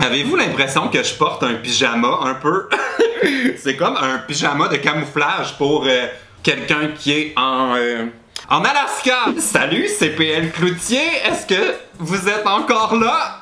Avez-vous l'impression que je porte un pyjama un peu? C'est comme un pyjama de camouflage pour quelqu'un qui est en Alaska! Salut, c'est PL Cloutier! Est-ce que vous êtes encore là?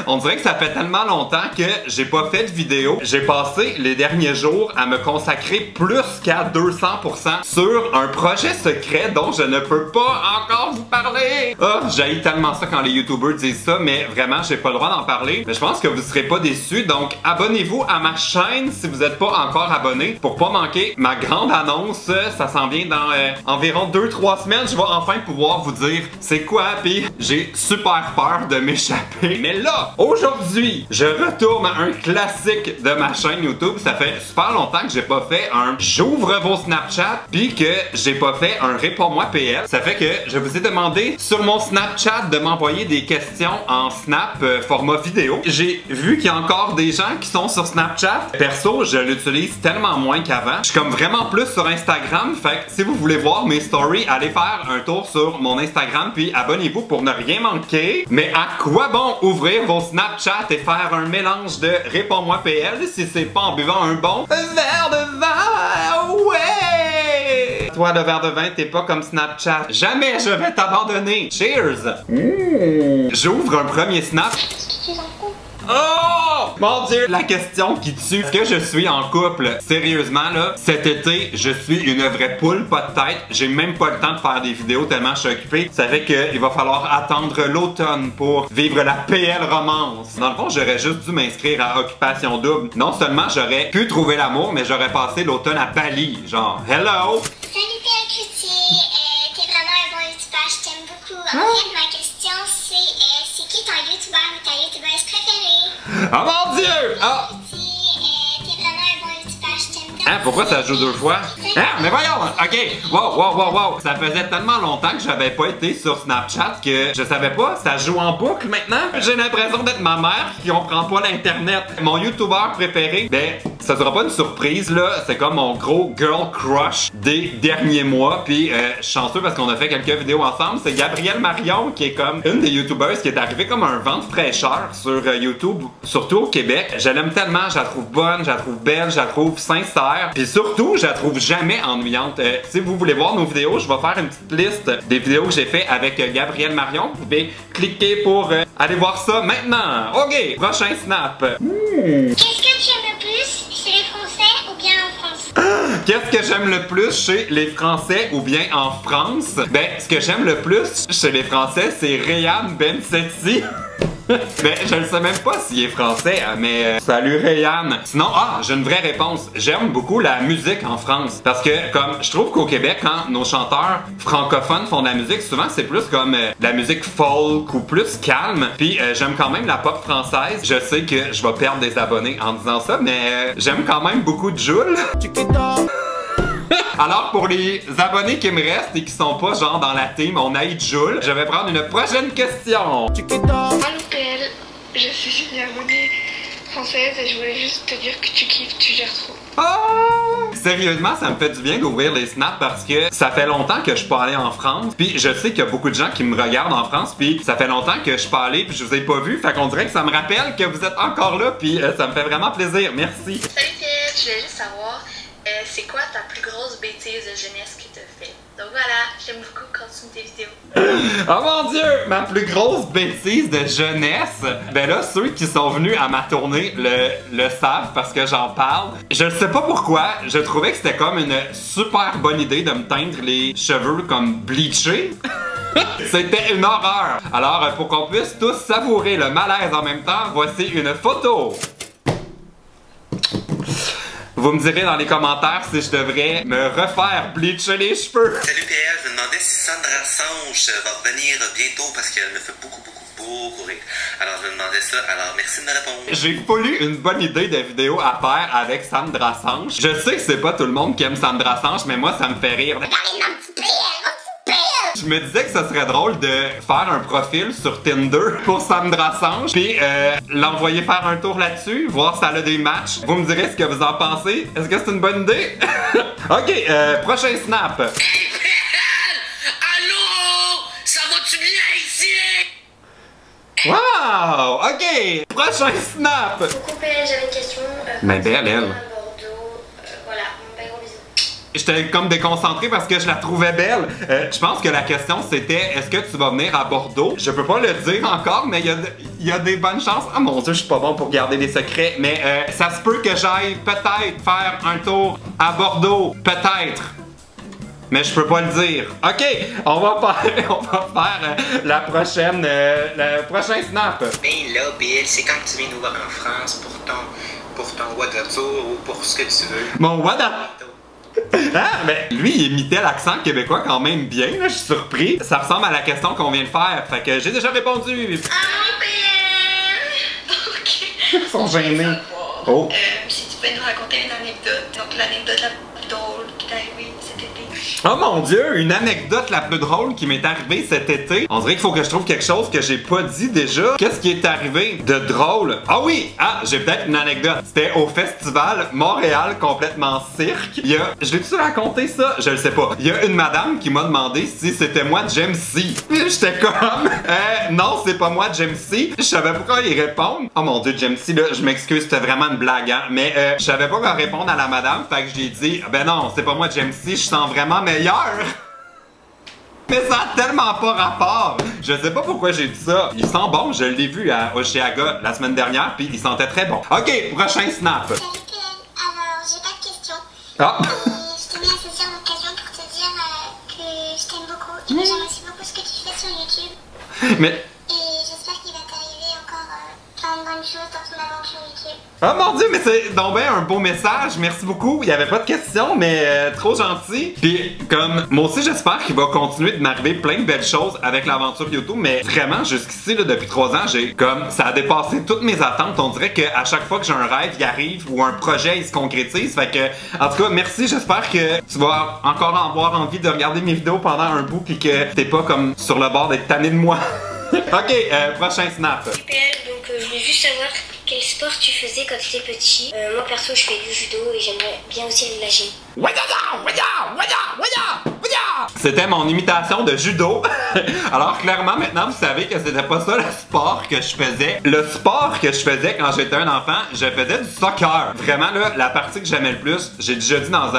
On dirait que ça fait tellement longtemps que j'ai pas fait de vidéo. J'ai passé les derniers jours à me consacrer plus qu'à 200% sur un projet secret dont je ne peux pas encore vous parler. Oh, j'haïs tellement ça quand les youtubeurs disent ça, mais vraiment, j'ai pas le droit d'en parler. Mais je pense que vous serez pas déçus, donc abonnez-vous à ma chaîne si vous êtes pas encore abonné pour pas manquer ma grande annonce. Ça s'en vient dans environ 2-3 semaines. Je vais enfin pouvoir vous dire c'est quoi, puis j'ai super peur de m'échapper. Mais là, aujourd'hui, je retourne à un classique de ma chaîne YouTube. Ça fait super longtemps que j'ai pas fait un j'ouvre vos Snapchat, puis que j'ai pas fait un réponds-moi PL. Ça fait que je vous ai demandé sur mon Snapchat de m'envoyer des questions en Snap format vidéo. J'ai vu qu'il y a encore des gens qui sont sur Snapchat. Perso, je l'utilise tellement moins qu'avant. Je suis comme vraiment plus sur Instagram. Fait que si vous voulez voir mes stories, allez faire un tour sur mon Instagram, puis abonnez-vous pour ne rien manquer. Mais à quoi bon ouvrir vos Snapchat et faire un mélange de réponds-moi PL si c'est pas en buvant un bon verre de vin? Ouais! Toi, le verre de vin, t'es pas comme Snapchat. Jamais je vais t'abandonner. Cheers! J'ouvre un premier snap. Oh! Mon Dieu! La question qui tue. Est-ce que je suis en couple? Sérieusement, là, cet été, je suis une vraie poule, pas de tête. J'ai même pas le temps de faire des vidéos tellement je suis occupé. Ça fait qu'il va falloir attendre l'automne pour vivre la PL romance. Dans le fond, j'aurais juste dû m'inscrire à Occupation Double. Non seulement j'aurais pu trouver l'amour, mais j'aurais passé l'automne à Bali. Genre, hello! Salut PL Cloutier, t'es vraiment un bon youtubeur, je t'aime beaucoup. En fait, ma question c'est qui ton youtubeur ou ta youtubeuse préférée? Oh mon Dieu! Ah! T'es vraiment un bon youtubeur, je t'aime beaucoup. Hein, pourquoi ça joue deux fois? Ah, mais voyons! Ok, wow! Ça faisait tellement longtemps que j'avais pas été sur Snapchat que je savais pas, ça joue en boucle maintenant. J'ai l'impression d'être ma mère qui comprend pas l'internet. Mon youtubeur préféré, ben, ça sera pas une surprise là, c'est comme mon gros girl crush des derniers mois. Puis chanceux parce qu'on a fait quelques vidéos ensemble, c'est Gabrielle Marion qui est comme une des youtubeuses qui est arrivée comme un vent de fraîcheur sur YouTube, surtout au Québec. Je l'aime tellement, je la trouve bonne, je la trouve belle, je la trouve sincère. Puis surtout, je la trouve jamais ennuyante. Si vous voulez voir nos vidéos, je vais faire une petite liste des vidéos que j'ai fait avec Gabrielle Marion. Vous pouvez cliquer pour aller voir ça maintenant. Ok, prochain snap. Qu'est-ce que tu aimes le plus chez les Français ou bien en France? Qu'est-ce que j'aime le plus chez les Français ou bien en France? Ben, ce que j'aime le plus chez les Français, c'est Rayhan Bensetti. Ben, je ne sais même pas s'il est français, mais salut Rayhan. Sinon, j'ai une vraie réponse. J'aime beaucoup la musique en France. Parce que, comme, je trouve qu'au Québec, quand nos chanteurs francophones font de la musique, souvent c'est plus comme de la musique folk ou plus calme. Puis j'aime quand même la pop française. Je sais que je vais perdre des abonnés en disant ça, mais j'aime quand même beaucoup Jul. Alors pour les abonnés qui me restent et qui sont pas genre dans la team on haït Jul, je vais prendre une prochaine question. Allô PL, je suis une abonnée française et je voulais juste te dire que tu kiffes, tu gères trop. Oh! Sérieusement, ça me fait du bien d'ouvrir les snaps parce que ça fait longtemps que je suis pas allé en France. Puis je sais qu'il y a beaucoup de gens qui me regardent en France. Puis ça fait longtemps que je suis pas allé puis je vous ai pas vu. Fait qu'on dirait que ça me rappelle que vous êtes encore là. Puis ça me fait vraiment plaisir. Merci. Salut PL, je voulais juste savoir, c'est quoi ta plus grosse bêtise de jeunesse que t'as fait? Donc voilà, j'aime beaucoup, continue tes vidéos. Oh mon Dieu! Ma plus grosse bêtise de jeunesse! Ben là, ceux qui sont venus à ma tournée le savent parce que j'en parle. Je ne sais pas pourquoi, je trouvais que c'était comme une super bonne idée de me teindre les cheveux comme bleachés. C'était une horreur! Alors, pour qu'on puisse tous savourer le malaise en même temps, voici une photo! Vous me direz dans les commentaires si je devrais me refaire bleacher les cheveux. Salut PL, je me demandais si Sandra Sanche va revenir bientôt parce qu'elle me fait beaucoup rire. Alors je me demandais ça, alors merci de me répondre. J'ai voulu une bonne idée de vidéo à faire avec Sandra Sanche. Je sais que c'est pas tout le monde qui aime Sandra Sanche, mais moi ça me fait rire. Je me disais que ce serait drôle de faire un profil sur Tinder pour Sandra Sanche, puis l'envoyer faire un tour là-dessus, voir si elle a des matchs. Vous me direz ce que vous en pensez. Est-ce que c'est une bonne idée? Ok, prochain snap. Hey PL! Allô? Ça va-tu bien ici? Wow! Wow! OK! Prochain snap! Coucou PL, j'avais une question. Mais belle, elle. À Bordeaux, voilà, ben gros bisous. J'étais comme déconcentré parce que je la trouvais belle. Je pense que la question c'était est-ce que tu vas venir à Bordeaux? Je peux pas le dire encore, mais il y a des bonnes chances. Ah mon Dieu, je suis pas bon pour garder les secrets. Mais ça se peut que j'aille peut-être faire un tour à Bordeaux. Peut-être. Mais je peux pas le dire. OK, on va faire le prochain snap. Ben là, Bill, c'est quand tu viens nous voir en France pour ton what up tour ou pour ce que tu veux. Mon what up? Ah, mais lui, il imitait l'accent québécois quand même bien, là, je suis surpris. Ça ressemble à la question qu'on vient de faire, fait que j'ai déjà répondu. Ah, PL! Donc, Ils sont gênés. Oh. Si tu peux nous raconter une anecdote, donc l'anecdote la plus drôle qui t'est arrivée cet été. Oh mon Dieu, une anecdote la plus drôle qui m'est arrivée cet été. On dirait qu'il faut que je trouve quelque chose que j'ai pas dit déjà. Qu'est-ce qui est arrivé de drôle? Ah oui! Ah, j'ai peut-être une anecdote. C'était au festival Montréal complètement cirque. Je l'ai-tu raconté ça? Je le sais pas. Il y a une madame qui m'a demandé si c'était moi Jamesy. J'étais comme, non, c'est pas moi Jamesy. Je savais pas quoi y répondre. Oh mon Dieu, Jamesy, là, je m'excuse, c'était vraiment une blague, hein. Mais je savais pas quoi répondre à la madame. Fait que j'ai dit, ben non, c'est pas moi Jamesy, je sens vraiment meilleur. Mais ça a tellement pas rapport. Je sais pas pourquoi j'ai dit ça. Il sent bon, je l'ai vu à Oshéaga la semaine dernière, puis il sentait très bon. OK, prochain snap. Salut PL, alors j'ai pas de questions. Ah. Je tenais à saisir l'occasion pour te dire que je t'aime beaucoup et que j'aime aussi beaucoup ce que tu fais sur YouTube. Mais... Et j'espère qu'il va t'arriver encore plein de bonnes choses dans ton aventure YouTube. Oh mon Dieu, mais c'est donc ben un beau message, merci beaucoup. Il y avait pas de questions, mais trop gentil. Puis comme, moi aussi j'espère qu'il va continuer de m'arriver plein de belles choses avec l'aventure YouTube, mais vraiment jusqu'ici, là, depuis 3 ans, ça a dépassé toutes mes attentes. On dirait qu'à chaque fois que j'ai un rêve, il arrive ou un projet, il se concrétise. Fait que, en tout cas, merci, j'espère que tu vas encore avoir envie de regarder mes vidéos pendant un bout puis que t'es pas comme sur le bord d'être tanné de moi. OK, prochain snap. PL, donc je voulais juste savoir quel sport tu faisais quand tu étais petit. Moi perso je fais du judo et j'aimerais bien aussi la gym. C'était mon imitation de judo. Alors clairement maintenant vous savez que c'était pas ça le sport que je faisais. Le sport que je faisais quand j'étais un enfant, je faisais du soccer. Vraiment là, la partie que j'aimais le plus, j'ai déjà dit dans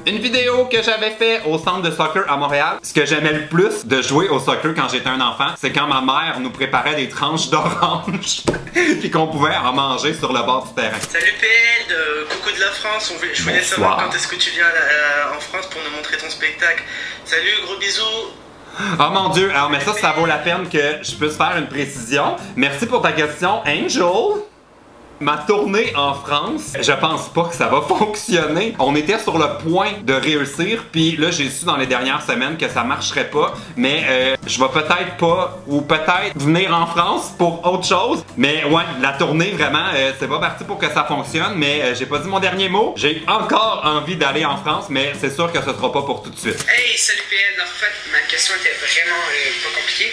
une vidéo que j'avais fait au centre de soccer à Montréal, ce que j'aimais le plus de jouer au soccer quand j'étais un enfant, c'est quand ma mère nous préparait des tranches d'orange puis qu'on pouvait en manger sur le bord du terrain. Salut PL, coucou de la France, je voulais savoir quand est-ce que tu viens en France pour nous montrer ton spectacle. Salut, gros bisous. Oh mon Dieu, alors mais ça vaut la peine que je puisse faire une précision. Merci pour ta question, Angel. Ma tournée en France, je pense pas que ça va fonctionner. On était sur le point de réussir, puis là j'ai su dans les dernières semaines que ça marcherait pas. Mais je vais peut-être pas, ou peut-être venir en France pour autre chose. Mais ouais, la tournée vraiment, c'est pas parti pour que ça fonctionne. Mais j'ai pas dit mon dernier mot. J'ai encore envie d'aller en France, mais c'est sûr que ce sera pas pour tout de suite. Hey, salut PL, en fait ma question était vraiment pas compliquée.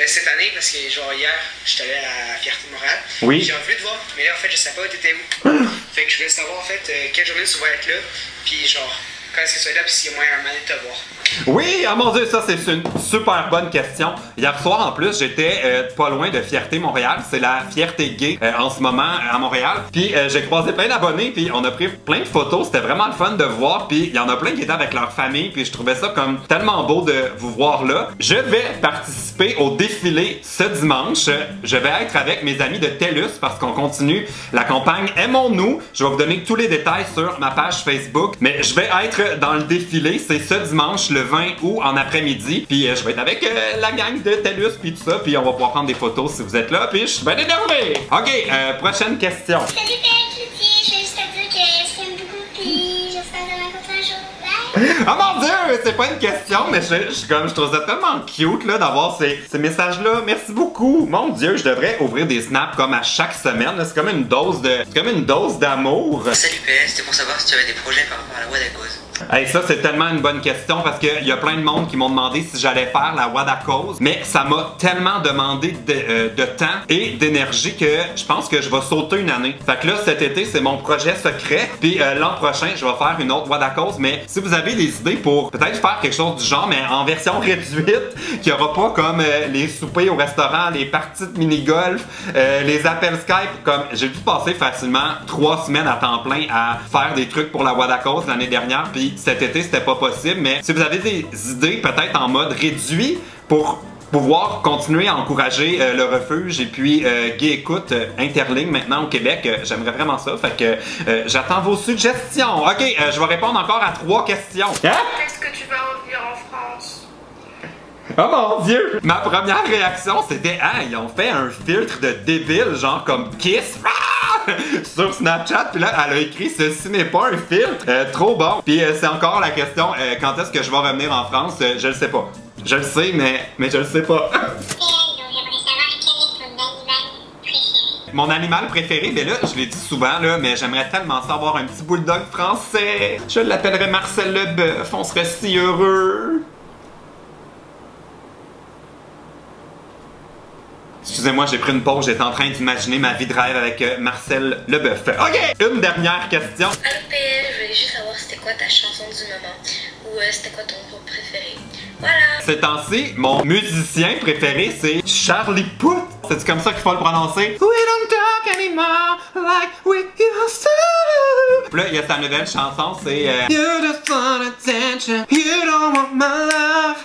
Cette année, parce que genre hier, j'étais allé à la Fierté de Montréal. Oui. J'ai envie de voir, mais là en fait je sais pas où t'étais où. Fait que je voulais savoir en fait quelle journée tu vas être là, puis genre quand est-ce que tu vas être là, puis s'il y a moyen un moment de te voir. Oui, oh mon Dieu, ça c'est une super bonne question. Hier soir en plus, j'étais pas loin de Fierté Montréal, c'est la Fierté Gay en ce moment à Montréal. Puis j'ai croisé plein d'abonnés, puis on a pris plein de photos, c'était vraiment le fun de voir. Puis il y en a plein qui étaient avec leur famille, puis je trouvais ça comme tellement beau de vous voir là. Je vais participer au défilé ce dimanche. Je vais être avec mes amis de TELUS parce qu'on continue la campagne Aimons-nous. Je vais vous donner tous les détails sur ma page Facebook, mais je vais être dans le défilé, c'est ce dimanche le 20 août en après-midi. Puis je vais être avec la gang de TELUS puis tout ça, puis on va pouvoir prendre des photos si vous êtes là, puis je suis bien énervé. OK, prochaine question. Salut PL Cloutier, je veux juste te dire que je t'aime beaucoup puis j'espère te rencontrer un jour. Bye! Oh mon Dieu, c'est pas une question, mais je trouve ça tellement cute là d'avoir ces messages-là. Merci beaucoup. Mon Dieu, je devrais ouvrir des snaps comme à chaque semaine. C'est comme une dose d'amour. Salut PL, c'était pour savoir si tu avais des projets par rapport à la voix d'Agose. Hey, ça, c'est tellement une bonne question parce qu'il y a plein de monde qui m'ont demandé si j'allais faire la Wada-Cause, mais ça m'a tellement demandé de temps et d'énergie que je pense que je vais sauter une année. Fait que là, cet été, c'est mon projet secret. Puis l'an prochain, je vais faire une autre Wada-Cause. Mais si vous avez des idées pour peut-être faire quelque chose du genre, mais en version réduite, qu'il n'y aura pas comme les soupers au restaurant, les parties de mini-golf, les appels Skype, comme j'ai dû passer facilement 3 semaines à temps plein à faire des trucs pour la Wada-Cause l'année dernière. Puis cet été, c'était pas possible. Mais si vous avez des idées, peut-être en mode réduit, pour pouvoir continuer à encourager le refuge et puis Gay Écoute Interligne maintenant au Québec, j'aimerais vraiment ça. Fait que j'attends vos suggestions. Ok, je vais répondre encore à 3 questions. Hein? Est-ce que tu vas revenir en France? Oh mon Dieu! Ma première réaction, c'était « Ah, ils ont fait un filtre de débile, genre comme Kiss sur Snapchat. » Puis là, elle a écrit « Ceci n'est pas un filtre. Trop bon. » Puis c'est encore la question « Quand est-ce que je vais revenir en France? » Je le sais pas. Je le sais, mais je le sais pas. Mon animal préféré, ben là, je l'ai dit souvent, là, mais j'aimerais tellement savoir un petit bulldog français. Je l'appellerais Marcel Leboeuf, on serait si heureux. Excusez-moi, j'ai pris une pause, j'étais en train d'imaginer ma vie de rêve avec Marcel Leboeuf. Ok, une dernière question. Allô PL, je voulais juste savoir c'était quoi ta chanson du moment ou c'était quoi ton groupe préféré. Voilà. Ces temps-ci, mon musicien préféré, c'est Charlie Puth. C'est comme ça qu'il faut le prononcer. We don't talk anymore like we used to. Puis là, il y a sa nouvelle chanson, c'est You just want attention, you don't want my love.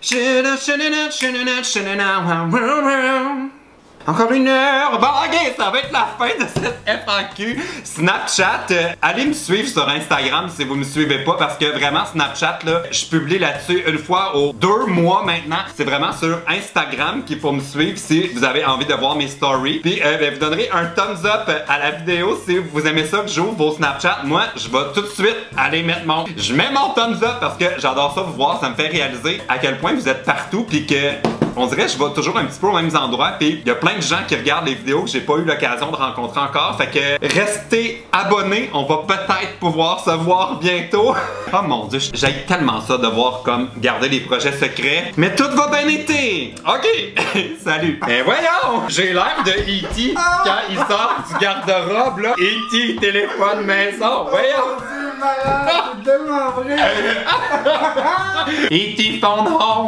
Encore une heure! Bon, ok, ça va être la fin de cette FAQ. Snapchat, allez me suivre sur Instagram si vous me suivez pas, parce que vraiment, Snapchat, là, je publie là-dessus une fois aux 2 mois maintenant. C'est vraiment sur Instagram qu'il faut me suivre si vous avez envie de voir mes stories. Puis, vous donnerez un thumbs up à la vidéo si vous aimez ça que j'ouvre vos Snapchat. Moi, je vais tout de suite aller mettre Je mets mon thumbs up parce que j'adore ça vous voir. Ça me fait réaliser à quel point vous êtes partout, puis que on dirait que je vais toujours un petit peu aux mêmes endroits, puis il y a plein de gens qui regardent les vidéos que j'ai pas eu l'occasion de rencontrer encore. Fait que restez abonnés, on va peut-être pouvoir se voir bientôt. Oh mon Dieu, j'aime tellement ça de voir comme garder des projets secrets. Mais tout va bien été. Ok, salut. Et voyons, j'ai l'air de E.T. quand il sort du garde-robe là. E.T. téléphone maison, voyons. C'est tellement vrai. E.T. phone home.